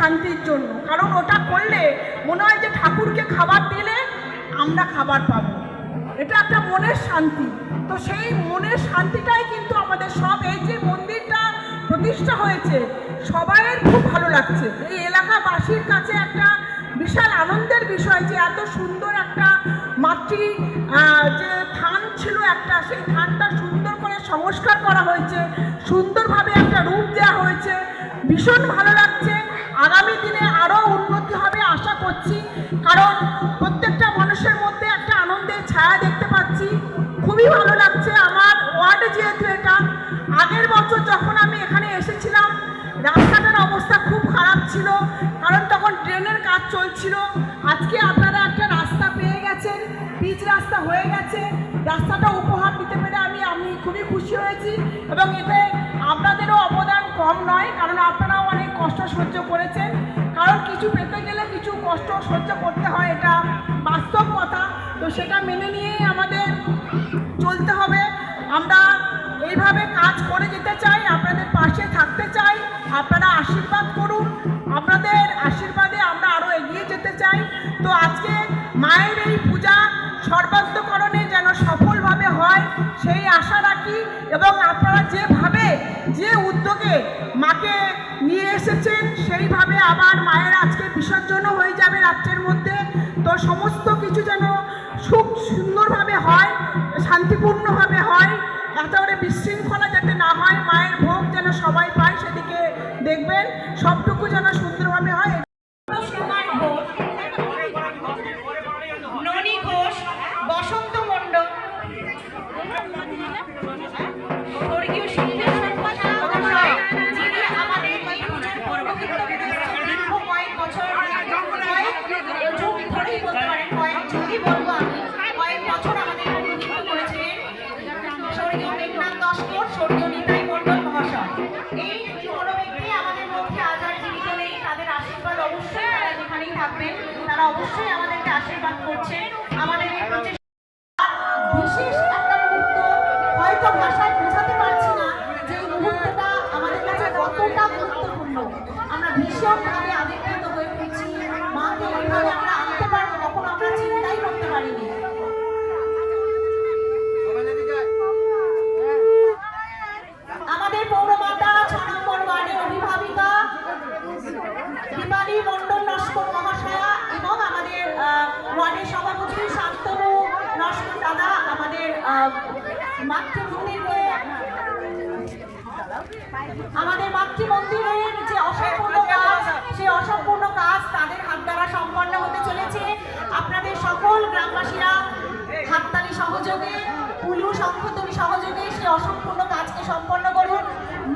শান্তির জন্য, কারণ ওটা করলে মনে হয় যে ঠাকুরকে খাবার দিলে আমরা খাবার পাবো, এটা একটা মনের শান্তি। তো সেই মনের শান্তিটাই কিন্তু আমাদের সব, এই যে মন্দিরটা প্রতিষ্ঠা হয়েছে সবাইয়ের খুব ভালো লাগছে। এই এলাকাবাসীর কাছে একটা বিশাল আনন্দের বিষয় যে এত সুন্দর একটা মাতৃ যে থান ছিল একটা, সেই থানটা সুন্দর করে সংস্কার করা হয়েছে, সুন্দরভাবে একটা রূপ দেওয়া হয়েছে, ভীষণ ভালো লাগছে। আগামী দিনে আরও উন্নতি হবে আশা করছি, কারণ প্রত্যেকটা মানুষের মধ্যে একটা আনন্দের ছায়া দেখতে পাচ্ছি, খুবই ভালো লাগছে। আমার ওয়ার্ডে যেহেতু এটা, আগের বছর যখন আমি এখানে এসেছিলাম রাস্তাটার অবস্থা খুব খারাপ ছিল, কারণ তখন ট্রেনের কাজ চলছিল। আজকে আপনারা একটা রাস্তা পেয়ে গেছেন, পিচ রাস্তা হয়ে গেছে, রাস্তাটা উপহার দিতে পেরে আমি খুবই খুশি হয়েছি। এবং এতে আপনাদেরও অবদান কম নয়, কারণ আপনারাও অনেক কষ্ট সহ্য করেছেন, কারণ কিছু পেতে গেলে কিছু কষ্ট সহ্য করতে হয়, এটা বাস্তব কথা। তো সেটা মেনে নিয়েই আমাদের চলতে হবে। আমরা এইভাবে কাজ করে যেতে চাই, আপনাদের পাশে থাকতে চাই, আপনারা আশীর্বাদ করুন, আপনাদের আশীর্বাদে আমরা আরও এগিয়ে যেতে চাই। তো আজকে মায়ের এই পূজা সর্বান্তকরণে যেন সফলভাবে হয় সেই আশা রাখি, এবং আপনারা যেভাবে যে উদ্যোগে মাকে নিয়ে এসেছেন সেইভাবে আবার মায়ের আজকে বিসর্জনও হয়ে যাবে রাত্রের মধ্যে। তো সমস্ত কিছু যেন সুন্দরভাবে হয়, শান্তিপূর্ণভাবে হয়, একেবারে বিশৃঙ্খলা যাতে না হয়, মায়ের ভোগ যেন সবাই পায় সেদিকে দেখবেন, সবটুকু যেন সুন্দরভাবে হয়। ননী ঘোষ, বসন্ত মণ্ডল, স্বর্গীয় সিদ্ধেশ্বর মহাশয়, যিনি আমাদের এই পুজোর পূর্ববর্তী দীর্ঘ কয়েক বছর, কয়েক যুগ ধরেই বলতে পারেন, কয়েক যুগই বলবো আমি, কয়েক বছর আমাদের প্রতিনিধিত্ব করেছিলেন স্বর্গীয় মেঘনাথ দশকর, স্বর্গীয় নিতাই মণ্ডল মহাশয়। এই কোনো ব্যক্তি আমাদের মধ্যে আজ আর জীবিত নেই, তাদের আশীর্বাদ অবশ্যই, তারা যেখানেই থাকবেন তারা অবশ্যই আমাদেরকে আশীর্বাদ করছেন। আমাদের এই বিশেষ একটা মুহূর্ত, হয়তো ভাষায় বোঝাতে পারছি না যে এই মুহূর্তটা আমাদের কাছে কতটা গুরুত্বপূর্ণ। আমরা ভীষণভাবে আবেগপ্রবণ হয়ে পড়ছি, মাকে এইভাবে আমরা আনতে পারবো তখন আমরা চিন্তাই করতে পারিনি। আমাদের পৌরমাতা 6 নম্বর ওয়ার্ডের অভিভাবিকা দীপালি মণ্ডল নস্কর মহাশয়া এবং আমাদের ওয়ার্ডের সভাপতি শান্তনু নস্কর দাদা, আমাদের মাতৃমন্দিরকে, আমাদের মাতৃমন্দিরের যে অসম্পূর্ণ কাজ, সেই অসম্পূর্ণ কাজ তাদের হাত দ্বারা সম্পন্ন হতে চলেছে। আপনাদের সকল গ্রামবাসীরা হাততালি সহযোগে, পুলু শঙ্খধ্বনি সহযোগে সেই অসম্পূর্ণ কাজকে সম্পন্ন করুন।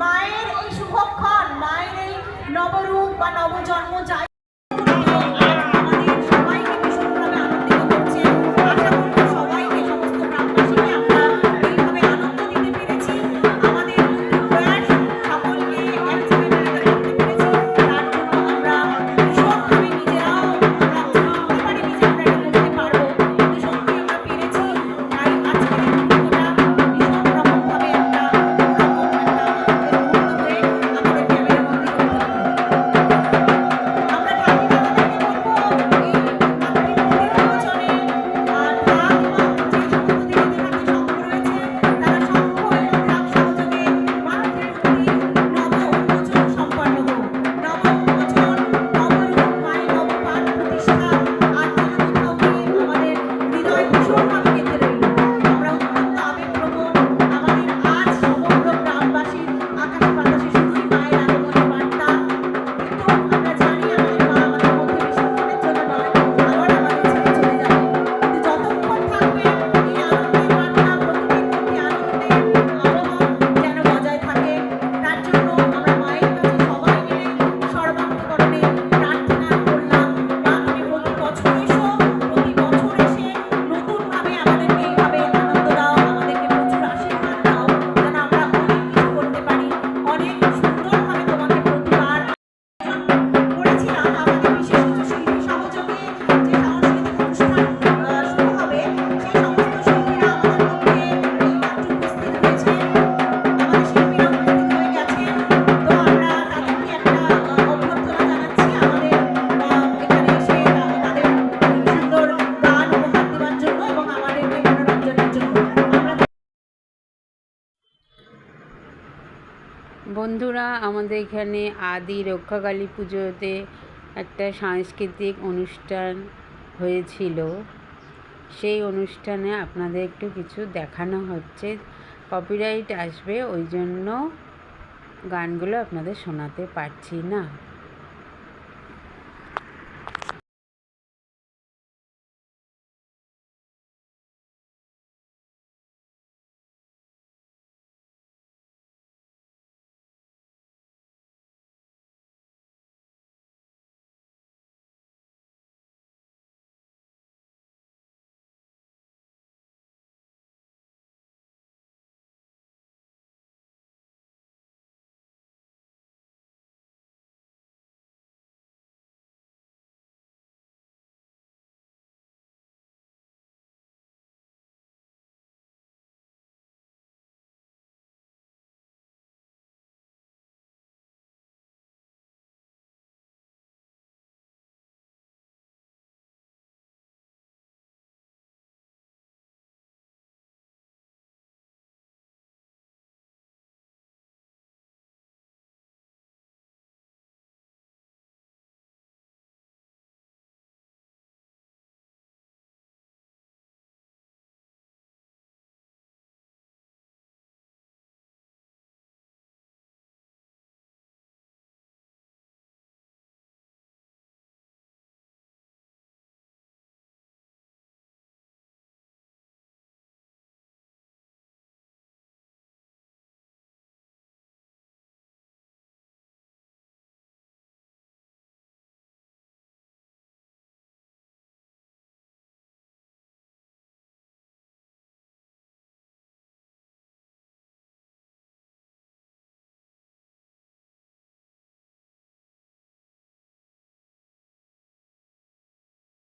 মায়ের এই শুভক্ষণ, মায়ের এই নবরূপ বা নবজন্ম যাই আমরা বন্ধুরা, আমাদের এখানে আদি রক্ষাকালী পুজোতে একটা সাংস্কৃতিক অনুষ্ঠান হয়েছিল। সেই অনুষ্ঠানে আপনাদের একটু কিছু দেখানো হচ্ছে। কপিরাইট আসবে, ওই জন্য গানগুলো আপনাদের শোনাতে পারছি না।